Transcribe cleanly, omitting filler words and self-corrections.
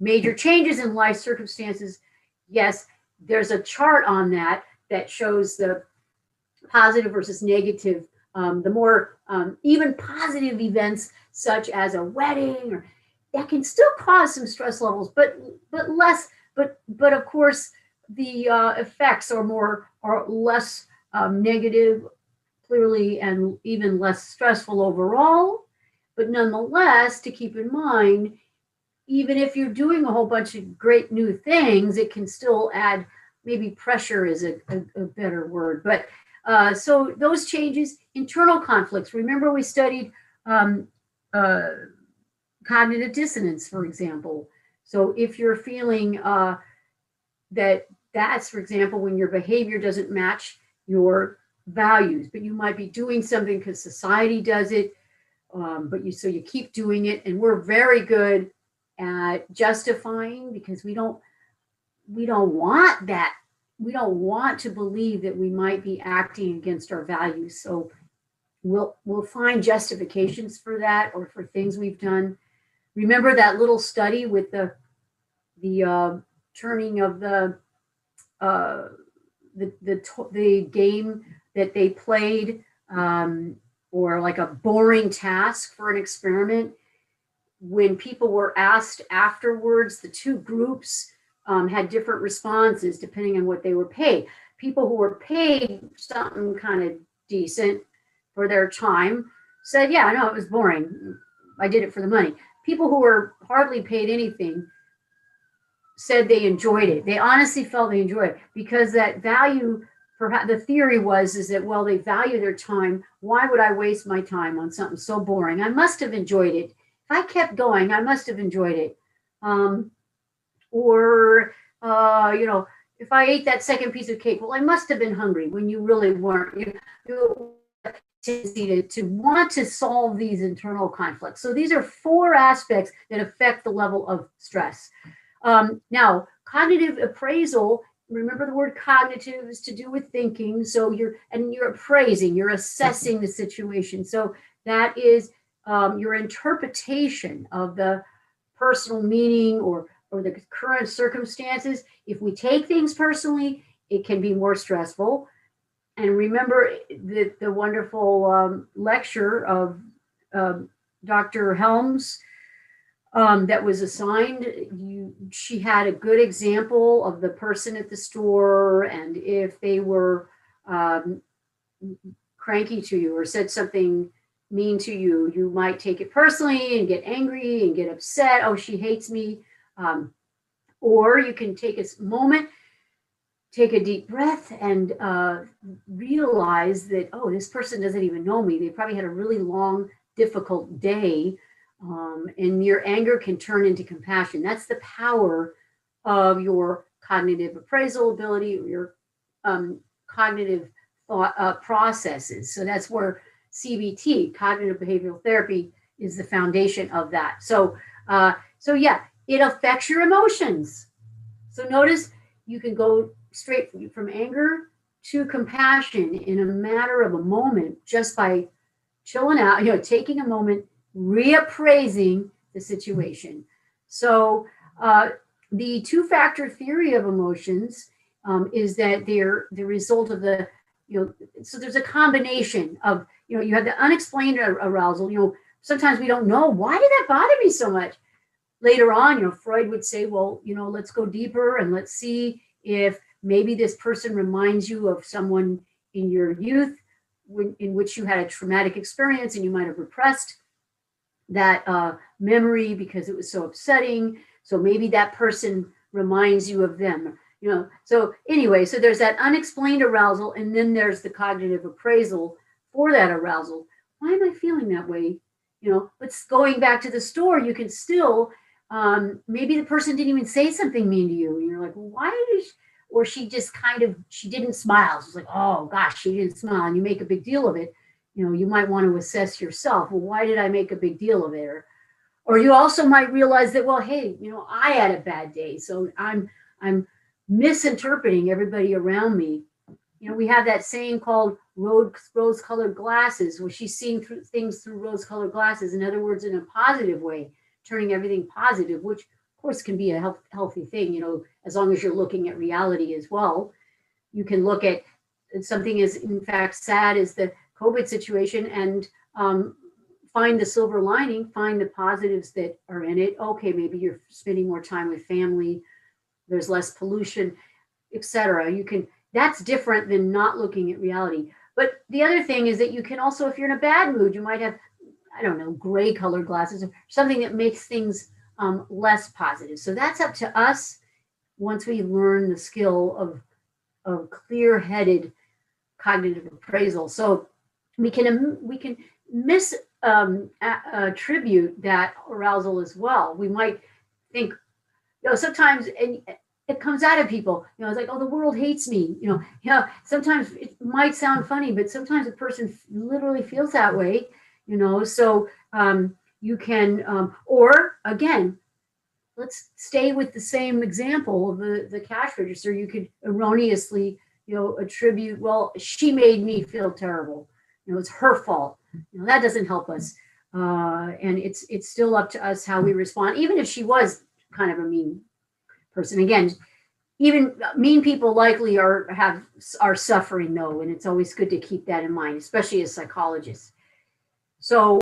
major changes in life circumstances, yes, there's a chart on that that shows the positive versus negative. The more even positive events, such as a wedding, or that can still cause some stress levels, but less. But of course, the effects are less negative, clearly, and even less stressful overall. But nonetheless, to keep in mind, even if you're doing a whole bunch of great new things, it can still add, maybe pressure is a better word. But so those changes, internal conflicts. Remember, we studied cognitive dissonance, for example. So if you're feeling that's, for example, when your behavior doesn't match your values, but you might be doing something because society does it, but you keep doing it, and we're very good at justifying, because we don't want that. We don't want to believe that we might be acting against our values. So we'll find justifications for that, or for things we've done. Remember that little study with the turning of the game that they played, or like a boring task for an experiment. When people were asked afterwards, the two groups had different responses depending on what they were paid. People who were paid something kind of decent for their time said, yeah, I know it was boring. I did it for the money. People who were hardly paid anything said they enjoyed it. They honestly felt they enjoyed it, because that value, perhaps the theory is that, well, they value their time. Why would I waste my time on something so boring? I must have enjoyed it. If I kept going, I must have enjoyed it. If I ate that second piece of cake, well, I must have been hungry, when you really weren't. You to want to solve these internal conflicts. So these are 4 aspects that affect the level of stress. Now, cognitive appraisal, remember the word cognitive is to do with thinking. So you're appraising, you're assessing the situation. So that is your interpretation of the personal meaning or the current circumstances. If we take things personally, it can be more stressful. And remember the wonderful lecture of Dr. Helms that was assigned. She had a good example of the person at the store, and if they were cranky to you or said something mean to you, you might take it personally and get angry and get upset. Oh, she hates me. Or you can take a moment, take a deep breath, and realize that, oh, this person doesn't even know me. They probably had a really long, difficult day. And your anger can turn into compassion. That's the power of your cognitive appraisal ability, or your cognitive thought processes. So that's where CBT, cognitive behavioral therapy, is the foundation of that. So yeah, it affects your emotions. So notice you can go straight from anger to compassion in a matter of a moment, just by chilling out, taking a moment, reappraising the situation. So the 2-factor theory of emotions is that they're the result of the, so there's a combination of, you have the unexplained arousal. Sometimes we don't know, why did that bother me so much? Later on, Freud would say, well, let's go deeper and let's see if maybe this person reminds you of someone in your youth in which you had a traumatic experience, and you might have repressed that memory because it was so upsetting. So maybe that person reminds you of them. So anyway, so there's that unexplained arousal, and then there's the cognitive appraisal for that arousal. Why am I feeling that way? But going back to the store, you can still, maybe the person didn't even say something mean to you. And you're like, well, why did she? Or she just she didn't smile. So it's like, oh gosh, she didn't smile. And you make a big deal of it. You might want to assess yourself. Well, why did I make a big deal of it? Or you also might realize that, well, hey, I had a bad day. So I'm misinterpreting everybody around me. We have that saying called rose-colored glasses, where she's seeing things through rose-colored glasses. In other words, in a positive way, turning everything positive, which course, can be a healthy thing, as long as you're looking at reality as well. You can look at something as, in fact, sad as the COVID situation and find the silver lining, find the positives that are in it. Okay, maybe you're spending more time with family, there's less pollution, etc. That's different than not looking at reality. But the other thing is that you can also, if you're in a bad mood, you might have, I don't know, gray colored glasses or something that makes things less positive. So that's up to us once we learn the skill of clear-headed cognitive appraisal. So we can attribute that arousal as well. We might think, sometimes, and it comes out of people, it's like, oh, the world hates me. Sometimes it might sound funny, but sometimes a person literally feels that way, so you can, or again, let's stay with the same example of the cash register. You could erroneously, attribute, well, she made me feel terrible. It's her fault. That doesn't help us. And it's still up to us how we respond, even if she was kind of a mean person. Again, even mean people likely are suffering though, and it's always good to keep that in mind, especially as psychologists. So